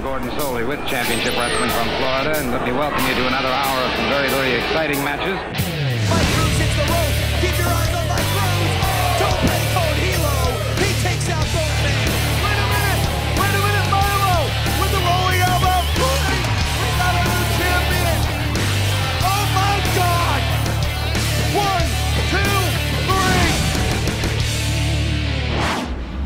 Gordon Soley with Championship Wrestling from Florida, and let me welcome you to another hour of some very, very exciting matches. Mike Cruz hits the ropes. Keep your eyes on Mike Cruz. Don't pay code Hilo. He takes out both men. Wait a minute, Milo with the rolling elbow. We got a new champion. Oh my God. 1, 2, 3.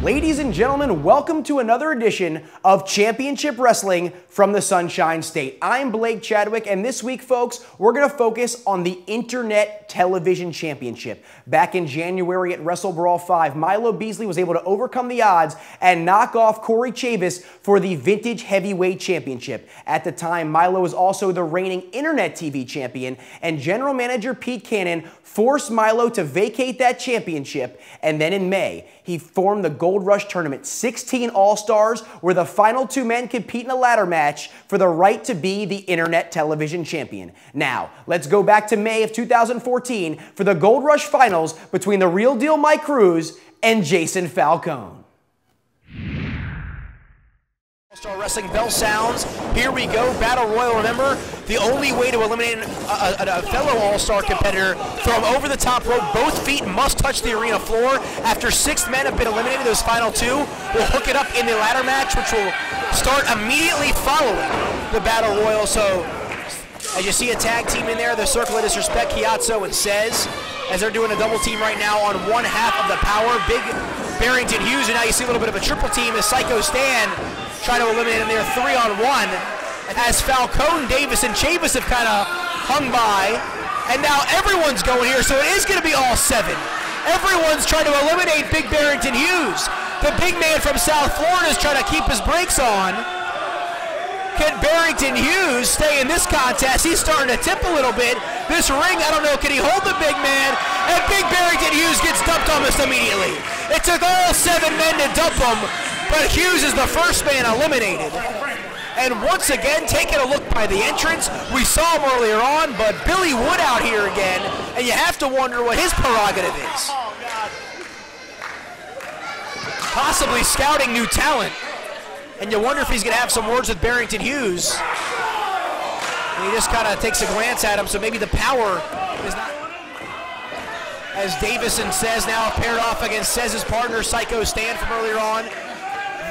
Ladies and gentlemen, welcome to another edition of Championship Wrestling from the Sunshine State. I'm Blake Chadwick, and this week, folks, we're going to focus on the Internet Television Championship. Back in January at Wrestle Brawl 5, Milo Beasley was able to overcome the odds and knock off Corey Chavis for the Vintage Heavyweight Championship. At the time, Milo was also the reigning Internet TV champion, and General Manager Pete Cannon forced Milo to vacate that championship, and then in May, he formed the Gold Rush Tournament, 16 All-Stars, where the final two men compete in a ladder match for the right to be the Internet Television Champion. Now, let's go back to May of 2014 for the Gold Rush Finals between the Real Deal Mike Cruz and Jason Falcone. All-Star Wrestling bell sounds. Here we go. Battle Royal. Remember, the only way to eliminate a fellow All-Star competitor, throw him over the top rope. Both feet must touch the arena floor. After 6 men have been eliminated, those final 2 will hook it up in the ladder match, which will start immediately following the Battle Royal. So, as you see a tag team in there, the Circle of Disrespect, Chiazzo and Cez, as they're doing a double team right now on one half of the power. Big Barrington Hughes, and now you see a little bit of a triple team as Psycho Stan trying to eliminate him there 3-on-1. As Falcone, Davis, and Chavis have kind of hung by. And now everyone's going here, so it is going to be all 7. Everyone's trying to eliminate Big Barrington Hughes. The big man from South Florida is trying to keep his brakes on. Can Barrington Hughes stay in this contest? He's starting to tip a little bit. This ring, I don't know, can he hold the big man? And Big Barrington Hughes gets dumped almost immediately. It took all 7 men to dump him, but Hughes is the first man eliminated. And once again, taking a look by the entrance, we saw him earlier on, but Billy Wood out here again, and you have to wonder what his prerogative is. Possibly scouting new talent. And you wonder if he's going to have some words with Barrington Hughes. And he just kind of takes a glance at him, so maybe the power is not. As Davis and Cez now paired off against Cez's partner, Psycho Stan, from earlier on.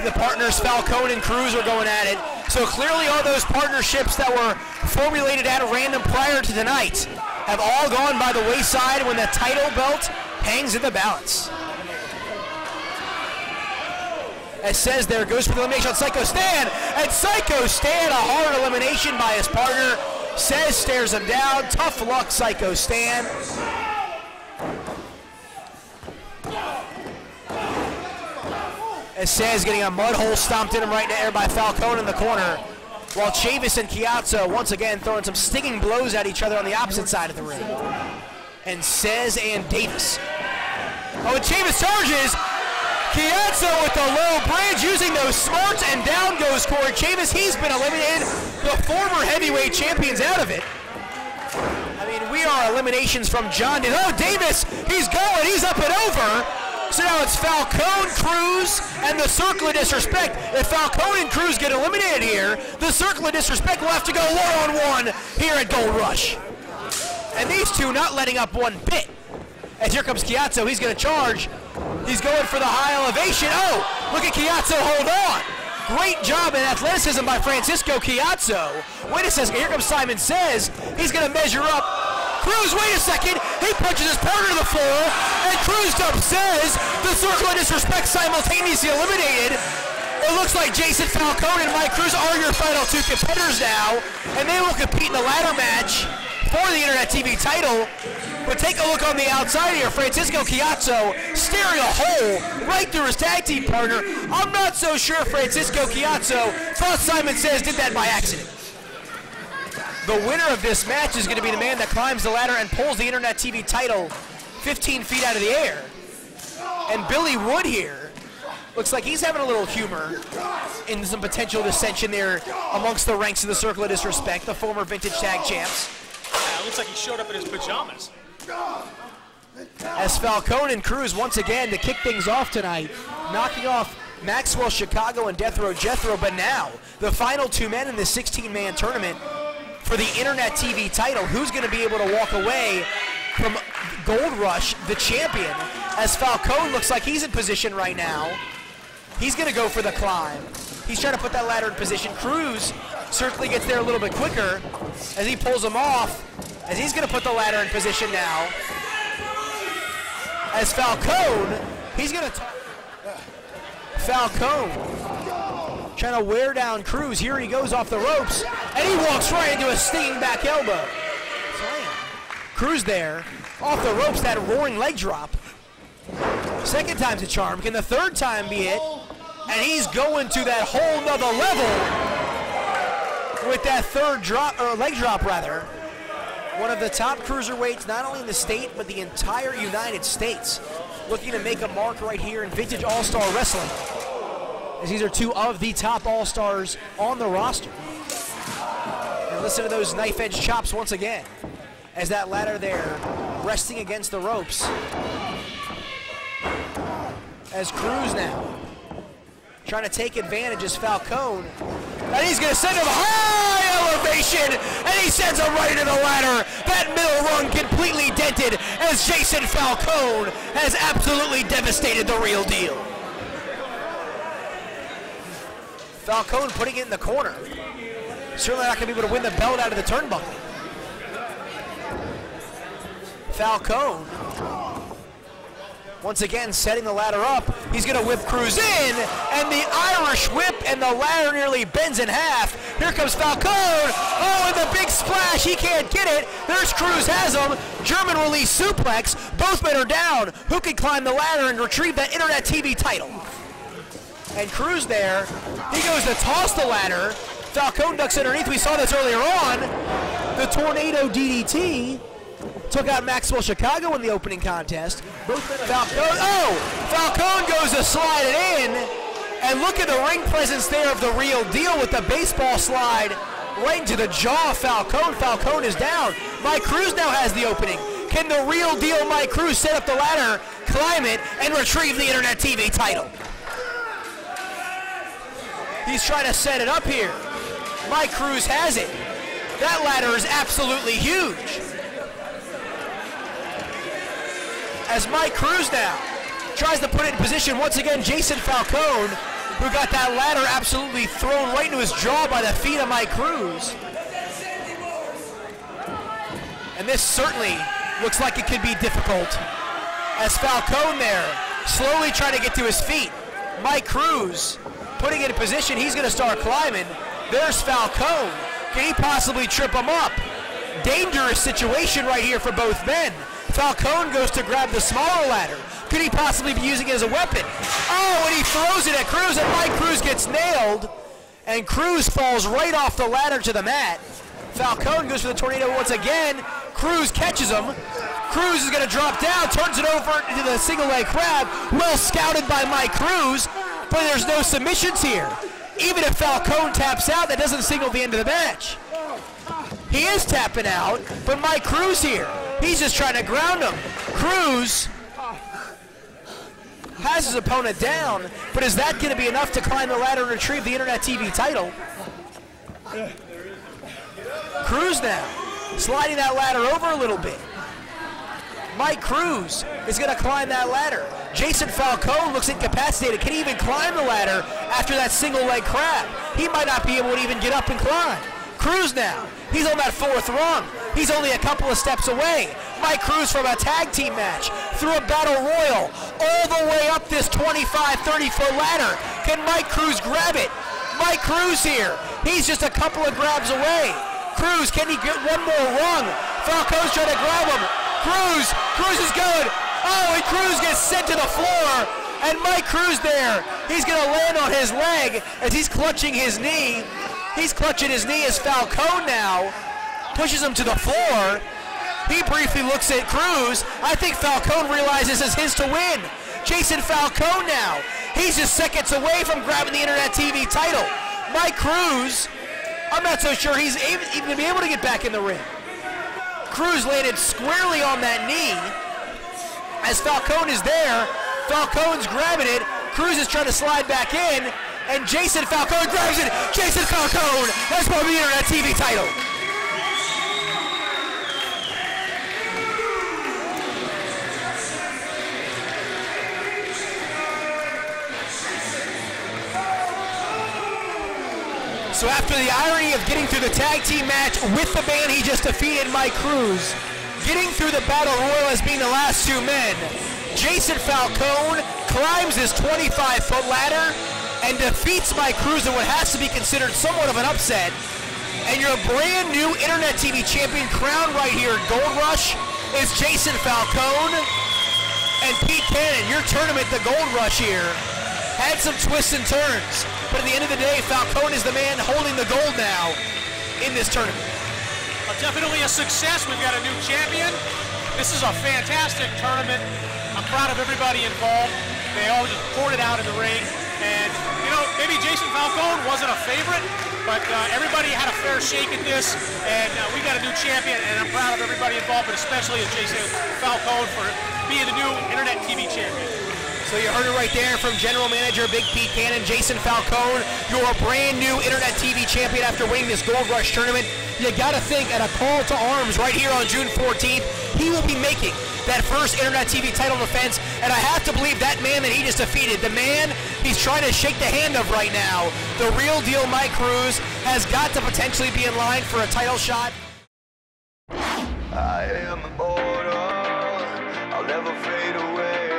The partners Falcone and Cruz are going at it. So clearly all those partnerships that were formulated at random prior to tonight have all gone by the wayside when the title belt hangs in the balance. As Cez there goes for the elimination on Psycho Stan, and Psycho Stan, a hard elimination by his partner. Cez stares him down. Tough luck, Psycho Stan. As Cez getting a mud hole stomped in him right there by Falcone in the corner, while Chavis and Chiazzo once again throwing some stinging blows at each other on the opposite side of the ring. And Cez and Davis. Oh, and Chavis charges. Chiazzo with the low bridge, using those smarts, and down goes Corey Chavis. He's been eliminated. The former heavyweight champion's out of it. I mean, we are eliminations from John. Oh, Davis, he's going. He's up and over. So now it's Falcone, Cruz, and the Circle of Disrespect. If Falcone and Cruz get eliminated here, the Circle of Disrespect will have to go one-on-one here at Gold Rush. And these two not letting up one bit. As here comes Chiazzo, he's going to charge. He's going for the high elevation. Oh, look at Chiazzo, hold on. Great job in athleticism by Francisco Chiazzo. Wait a second, here comes Simon Cez. He's going to measure up. Cruz, wait a second. He punches his partner to the floor, and Cruz dumps Cez. The Circle of Disrespect simultaneously eliminated. It looks like Jason Falcone and Mike Cruz are your final 2 competitors now, and they will compete in the ladder match for the Internet TV title. But take a look on the outside here. Francisco Chiazzo staring a hole right through his tag team partner. I'm not so sure Francisco Chiazzo thought Simon Cez did that by accident. The winner of this match is going to be the man that climbs the ladder and pulls the Internet TV title 15 feet out of the air. And Billy Wood here looks like he's having a little humor in some potential dissension there amongst the ranks of the Circle of Disrespect, the former Vintage Tag Champs. Yeah, it looks like he showed up in his pajamas. As Falcone and Cruz once again to kick things off tonight, knocking off Maxwell Chicago and Death Row Jethro, but now the final two men in this 16-man tournament for the Internet TV title. Who's going to be able to walk away from Gold Rush, the champion, as Falcone looks like he's in position right now. He's going to go for the climb. He's trying to put that ladder in position. Cruz certainly gets there a little bit quicker as he pulls him off, as he's going to put the ladder in position now. As Falcone, he's going to... Falcone trying to wear down Cruz. Here he goes off the ropes, and he walks right into a stinging back elbow. Cruz there, off the ropes, that roaring leg drop. Second time's a charm. Can the third time be it? And he's going to that whole nother level with that third drop, or leg drop rather. One of the top cruiserweights, not only in the state, but the entire United States, looking to make a mark right here in Vintage All-Star Wrestling, as these are two of the top All-Stars on the roster. And listen to those knife-edge chops once again, as that ladder there resting against the ropes. As Cruz now trying to take advantage as Falcone, and he's going to send him high elevation, and he sends him right into the ladder. That middle rung completely dented as Jason Falcone has absolutely devastated the real deal. Falcone putting it in the corner. Certainly not going to be able to win the belt out of the turnbuckle. Falcone once again setting the ladder up. He's going to whip Cruz in, and the Irish whip, and the ladder nearly bends in half. Here comes Falcone. Oh, and the big splash. He can't get it. There's Cruz, has him. German release suplex. Both men are down. Who can climb the ladder and retrieve that Internet TV title? And Cruz there, he goes to toss the ladder. Falcone ducks underneath. We saw this earlier on. The Tornado DDT took out Maxwell Chicago in the opening contest. Falcone goes to slide it in, and look at the ring presence there of the real deal with the baseball slide right into the jaw of Falcone. Falcone is down. Mike Cruz now has the opening. Can the real deal Mike Cruz set up the ladder, climb it, and retrieve the Internet TV title? He's trying to set it up here. Mike Cruz has it. That ladder is absolutely huge. As Mike Cruz now tries to put it in position, once again, Jason Falcone, who got that ladder absolutely thrown right into his jaw by the feet of Mike Cruz. And this certainly looks like it could be difficult, as Falcone there slowly trying to get to his feet. Mike Cruz putting it in position. He's going to start climbing. There's Falcone. Can he possibly trip him up? Dangerous situation right here for both men. Falcone goes to grab the smaller ladder. Could he possibly be using it as a weapon? Oh, and he throws it at Cruz, and Mike Cruz gets nailed, and Cruz falls right off the ladder to the mat. Falcone goes for the tornado once again. Cruz catches him. Cruz is going to drop down, turns it over into the single leg crab. Well scouted by Mike Cruz, but there's no submissions here. Even if Falcone taps out, that doesn't signal the end of the match. He is tapping out, but Mike Cruz here, he's just trying to ground him. Cruz has his opponent down, but is that going to be enough to climb the ladder and retrieve the Internet TV title? Cruz now sliding that ladder over a little bit. Mike Cruz is going to climb that ladder. Jason Falcone looks incapacitated. Can he even climb the ladder after that single leg crab? He might not be able to even get up and climb. Cruz now, he's on that fourth rung. He's only a couple of steps away. Mike Cruz from a tag team match through a battle royal all the way up this 25, 30-foot ladder. Can Mike Cruz grab it? Mike Cruz here, he's just a couple of grabs away. Cruz, can he get one more rung? Falcone's trying to grab him. Cruz is good. Oh, and Cruz gets sent to the floor. And Mike Cruz there, he's going to land on his leg as he's clutching his knee. He's clutching his knee as Falcone now pushes him to the floor. He briefly looks at Cruz. I think Falcone realizes it's his to win. Jason Falcone now, he's just seconds away from grabbing the Internet TV title. Mike Cruz, I'm not so sure he's even going to be able to get back in the ring. Cruz landed squarely on that knee as Falcone is there. Falcone's grabbing it. Cruz is trying to slide back in, and Jason Falcone grabs it. Jason Falcone has won the Internet TV title. So after the irony of getting through the tag team match with the man he just defeated, Mike Cruz, getting through the Battle Royal as being the last two men, Jason Falcone climbs his 25-foot ladder and defeats Mike Cruz in what has to be considered somewhat of an upset. And your brand new Internet TV champion crowned right here at Gold Rush is Jason Falcone. And Pete Cannon, your tournament, the Gold Rush here, had some twists and turns. But at the end of the day, Falcone is the man holding the gold now in this tournament. Definitely a success. We've got a new champion. This is a fantastic tournament. I'm proud of everybody involved. They all just poured it out in the ring. And, you know, maybe Jason Falcone wasn't a favorite, but everybody had a fair shake at this. And we got a new champion, and I'm proud of everybody involved, but especially of Jason Falcone for being the new Internet TV champion. So you heard it right there from General Manager Big Pete Cannon, Jason Falcone, your brand new Internet TV champion after winning this Gold Rush tournament. You gotta think at a call to arms right here on June 14th, he will be making that first Internet TV title defense, and I have to believe that man that he just defeated, the man he's trying to shake the hand of right now, the real deal Mike Cruz, has got to potentially be in line for a title shot. I am immortal, I'll never fade away.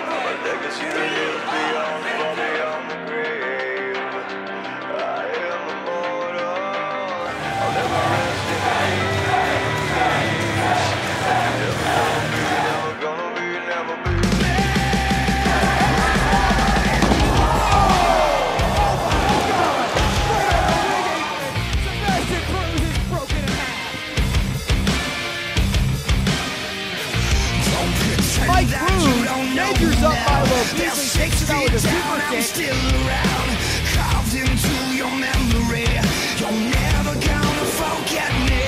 I'm a legacy that lives beyond, far beyond the grave. I am immortal, I'll never rest in peace. Never gonna be, never be. Mike Cruz measures up by Beasley, takes it out with a super kick. Still around, carved into your memory. You're never gonna forget me.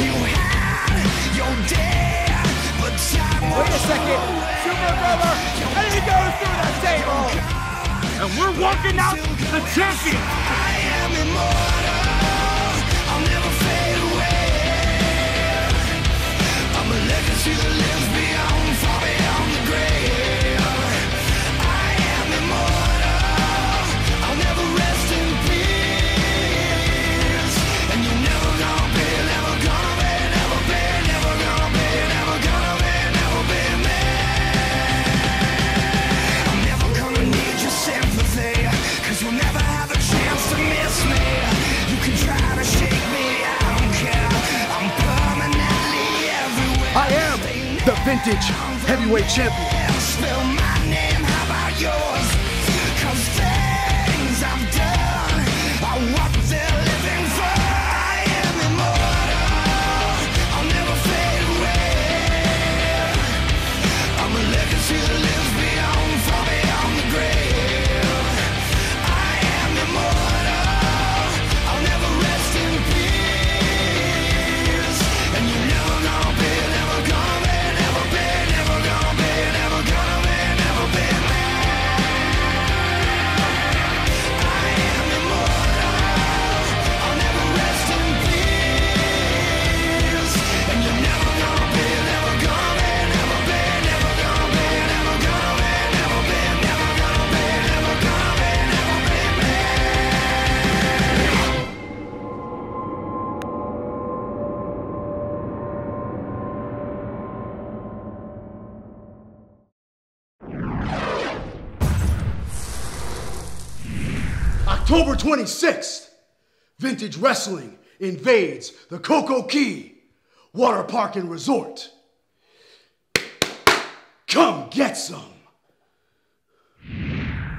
You had your day, but time Wait a second, Super Brother, and he goes through the table. And we're walking out the champion. I am immortal. I'll never fade away. I'm a legacy that lives beyond, far beyond the grave. I am immortal. I'll never rest in peace. And you're never gonna be, never gonna be, never be, never gonna be, never gonna be, never be me. I'm never gonna need your sympathy, 'cause you'll never have a chance to miss me. You can try to shake me, I don't care. I'm permanently everywhere. I am the vintage heavyweight champion. Spell my name, how about yours? 'Cause things I've done are what they're living for. I am immortal, I'll never fade away. I'm a legacy that lives beyond, far beyond the grave. I am immortal, I'll never rest in peace. And you're never gonna be, never gonna be, never be, never gonna be, never gonna be, never be me. I am immortal, I'll never rest in peace. And you're never gonna be, never gonna be, never be, never gonna be, never gonna be, never be, never gonna be, never gonna be, never be me. October 26th, Vintage Wrestling invades the Coco Key Water Park and Resort. Come get some.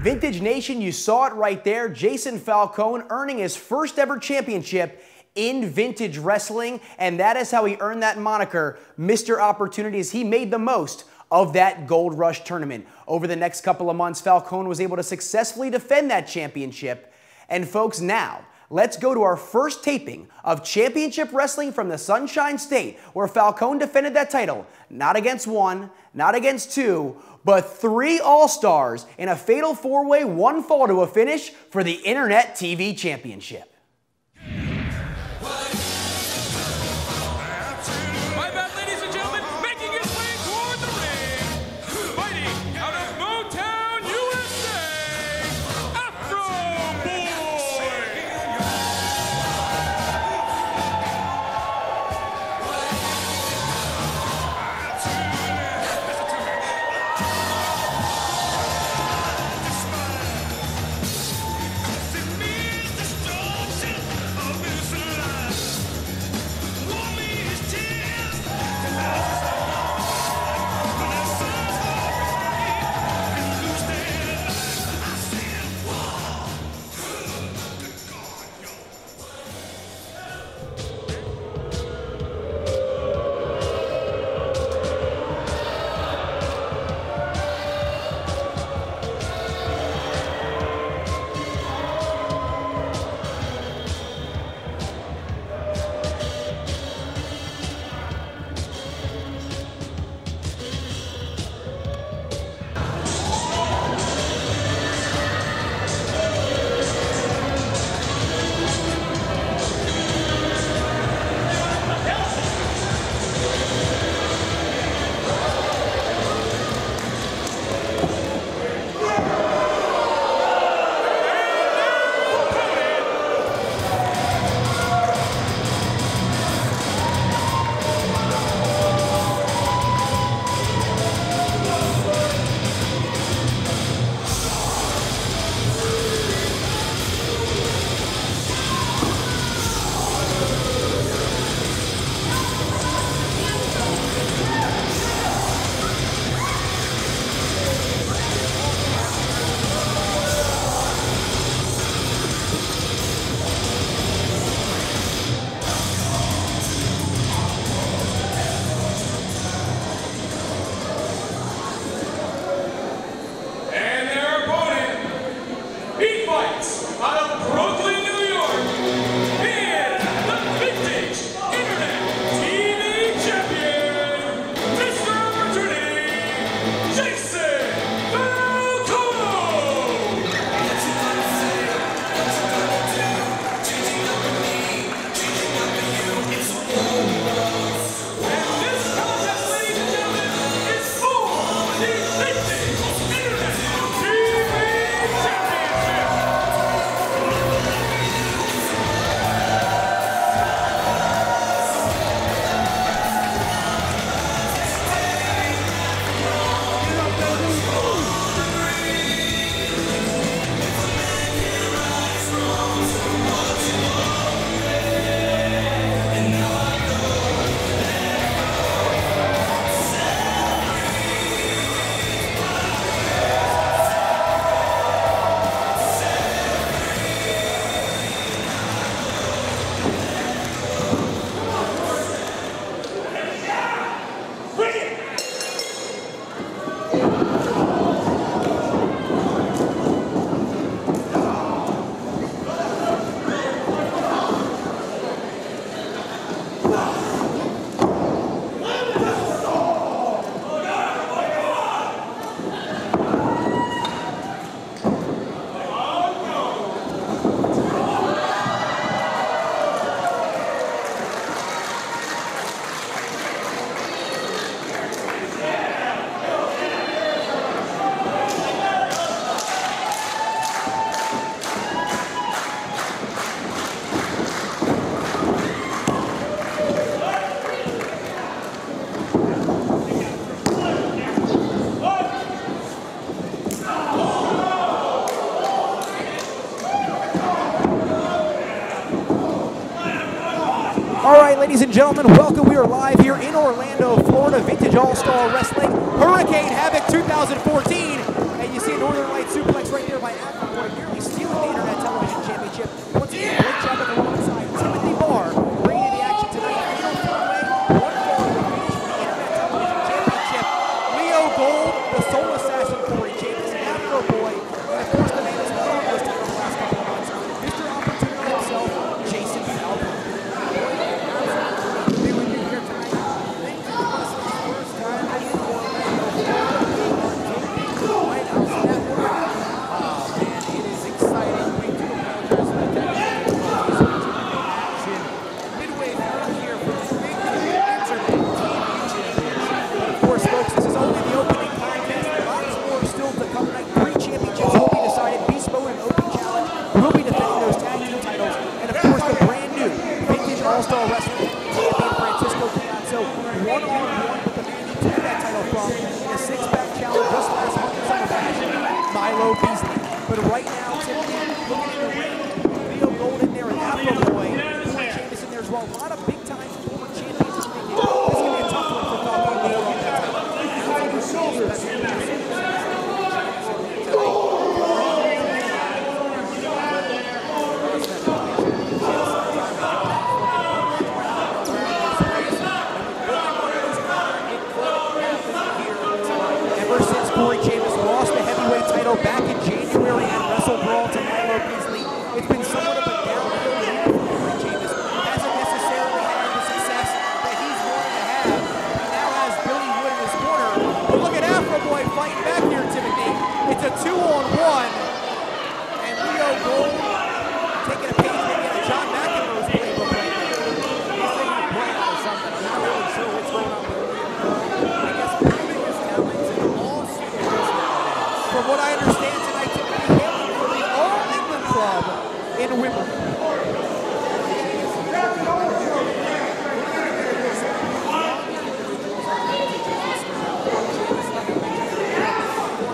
Vintage Nation, you saw it right there. Jason Falcone earning his first ever championship in vintage wrestling, and that is how he earned that moniker, Mr. Opportunities. He made the most of that Gold Rush tournament. Over the next couple of months, Falcone was able to successfully defend that championship. And folks, now, let's go to our first taping of Championship Wrestling from the Sunshine State, where Falcone defended that title, not against one, not against two, but 3 All-Stars in a fatal 4-way, 1 fall to a finish for the Internet TV Championship. My bad, ladies and gentlemen, making his way toward the ring, fighting out of Motown, USA, Afro Boy. All right, ladies and gentlemen, welcome. We are live here in Orlando, Florida, Vintage All-Star Wrestling, Hurricane Havoc 2014. And you see a Northern Light suplex right there by Afro Boy, nearly stealing the Internet Television Championship. Once again, Blake Chadwick alongside Timothy Barr, bringing in the action tonight. Fatal 4-way, 1 fall to the finish for the Internet Television Championship. Leo Gold, the Soul Assassin, Corey James, Afro Boy, and of course the man that's been on this title the last couple of months, Mr. Opportunity himself, come night 3 championships will be decided. Beast Mode and Open Challenge will be defending those tag team titles. And of course, the brand new Vintage All-Star Wrestling champion Francisco Piazza one-on-one with the man he took that title from in a 6-pack challenge just last month in Summer Bash, Milo Beasley. But right now, typically looking in the ring, Leo Gold in there and Afro Boy, Corey Chavis in there as well. A lot of big-time former champions in the ring. This is going to be a tough one for Falcon Leo to get that title. Corey Chavis lost the heavyweight title back in January at Wrestle Brawl to Milo Beasley. It's been somewhat of a downhill year for Corey Chavis. Hasn't necessarily had the success that he's wanted to have. He now has Billy Wood in his corner. But look at Afro Boy fighting back here, Timothy. It's a 2-on-1. And Leo Gold taking a page maybe out of John McEnroe's playbook right there. He's taking a play out of something. I'm not really sure what's going on with Leo Gold. I guess proving his talents in all from what I understand tonight, Timothy hailing from the All England Club in Wimbledon.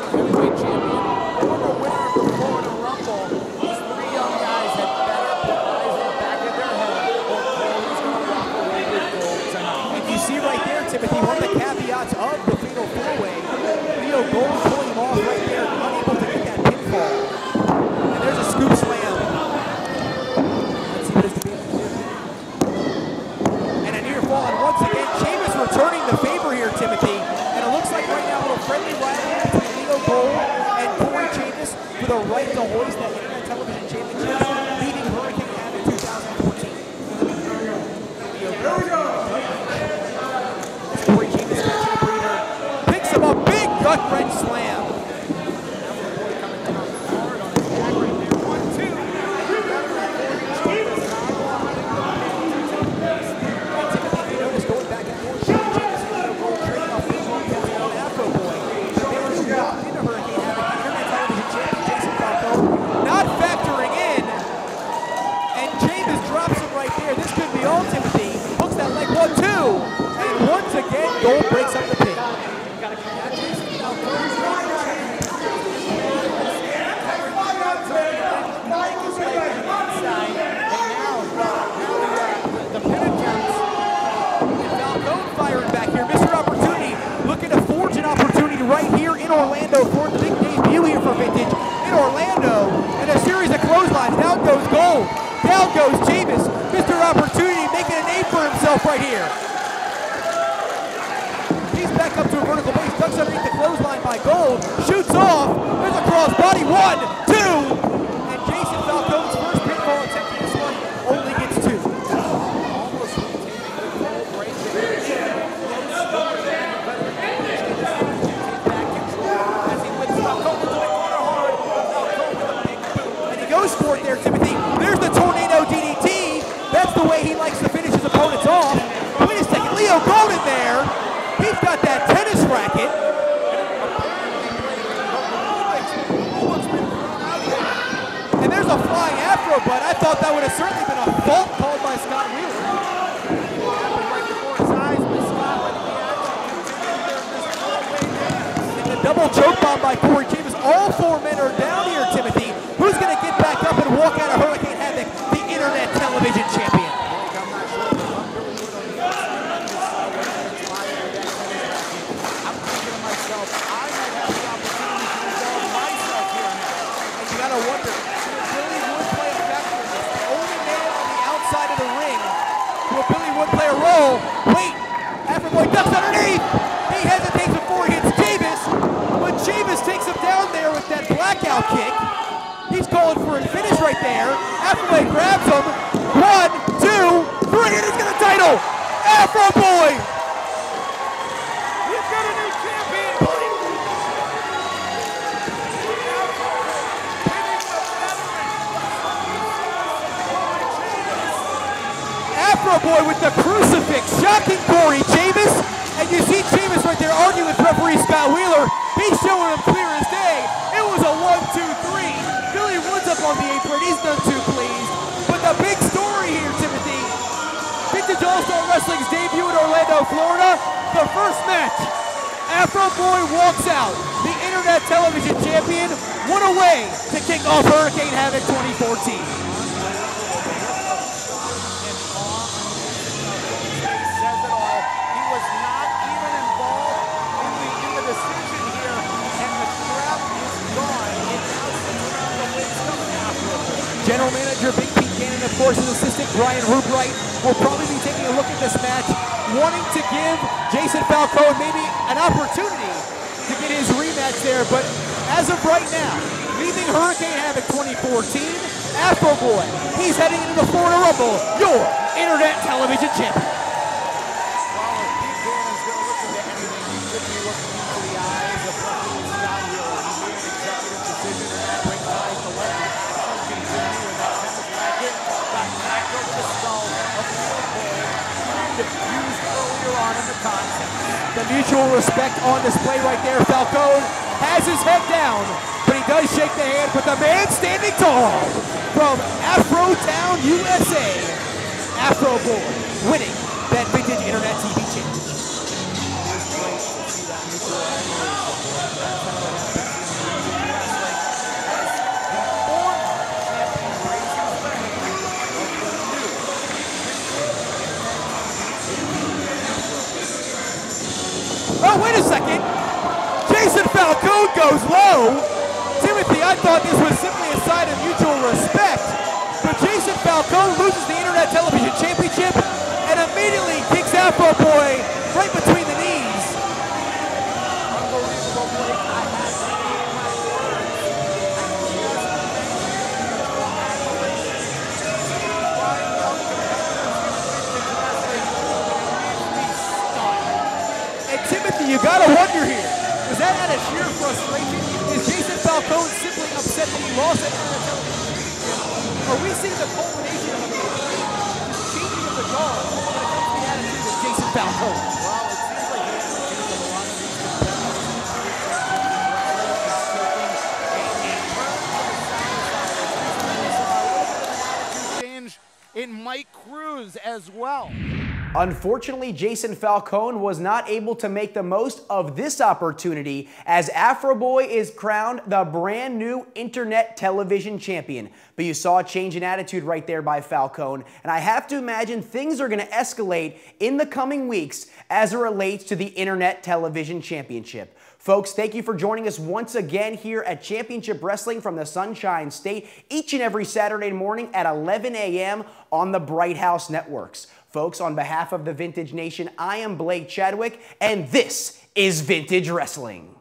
Heavyweight champion, former winner of the Florida Rumble. These 3 young guys had better put eyes in the back of their head or Gold's going to walk away with gold tonight. And you see right there, Timothy, one of the caveats of the Fatal 4-Way, Leo Gold pulling him off right there, unable to get that pinfall. And there's a scoop slam. Let's see what is to be. And a near fall, and once again, Chavis returning the favor here, Timothy. And it looks like right now a little friendly rivalry between Leo Gold and Corey Chavis for the right to hoist that Internet Television Championship, beating Hurricane Havoc 2014. Leo Gold. Corey Chavis catching a breather. Picks him up, big gut wrench slam. Gold breaks up the pin. The pin attempts. Falcone firing back here. Mr. Opportunity looking to forge an opportunity right here in Orlando for the big debut here for Vintage in Orlando. And a series of clotheslines. Down goes Gold. Down goes Chavis. Mr. Opportunity making a name for himself right here. Back up to a vertical base, ducks underneath the clothesline by Gold, shoots off, there's a cross body, 1, 2, and Jason Falcone's first pinfall attempt in this one only gets 2. Almost retaining the Gold right there. Back control as he whips Falcone into the corner hard. Falcone with a big boot, and he goes for it there, Timothy. There's the tornado DDT. That's the way he likes to finish his opponents off. Wait a second, Leo Gold in there. He's got that tennis racket. And there's a flying Afro, but I thought that would have certainly been a fault called by Scott Wheeler. Right before his eyes, but Scott letting the action continue. And the double choke bomb by Corey Chavis. All 4 men are down here, Timothy. Who's going to get back up and walk out of Hurricane Havoc, the Internet Television Champion? Wonder, Billy Wood play a factor in this? The only man on the outside of the ring. Will Billy Wood play a role? Wait, Afro Boy ducks underneath. He hesitates before he hits Chavis, but Chavis takes him down there with that blackout kick. He's calling for a finish right there. Afro Boy grabs him. 1, 2, 3, and he's got a title. Afro Boy. We've got a new champion. Afro Boy with the crucifix, shocking Corey Chavis. And you see Chavis right there arguing with referee Scott Wheeler. He's showing him clear as day on the apron. He's none too pleased. But the big story here, Timothy, Vintage All-Star Wrestling's debut in Orlando, Florida. The first match, Afro Boy walks out, the Internet Television Champion. What a way to kick off Hurricane Havoc 2014. General Manager Big Pete Cannon, of course, his assistant Brian Rubright will probably be taking a look at this match, wanting to give Jason Falcone maybe an opportunity to get his rematch there. But as of right now, leaving Hurricane Havoc 2014, Afro Boy, he's heading into the Florida Rumble, your Internet Television Champion. The mutual respect on display right there. Falcone has his head down, but he does shake the hand. But the man standing tall from Afro Town, USA, Afro Boy, winning that Vintage Internet TV Championship. Oh, wait a second. Jason Falcone goes low. Timothy, I thought this was simply a sign of mutual respect. But Jason Falcone loses the Internet Television Championship and immediately kicks Afro Boy right between the knees. Timothy, you gotta wonder here, was that out of sheer frustration? Is Jason Falcone simply upset that he lost that Internet Television Championship? Are we seeing the culmination of a changing of the guard when it comes to the attitude of Jason Falcone? Well, it seems like he's changed a lot of these change in Mike Cruz as well. Unfortunately, Jason Falcone was not able to make the most of this opportunity as Afro Boy is crowned the brand new Internet Television Champion. But you saw a change in attitude right there by Falcone, and I have to imagine things are going to escalate in the coming weeks as it relates to the Internet Television Championship. Folks, thank you for joining us once again here at Championship Wrestling from the Sunshine State each and every Saturday morning at 11 a.m. on the Bright House Networks. Folks, on behalf of the Vintage Nation, I am Blake Chadwick, and this is Vintage Wrestling.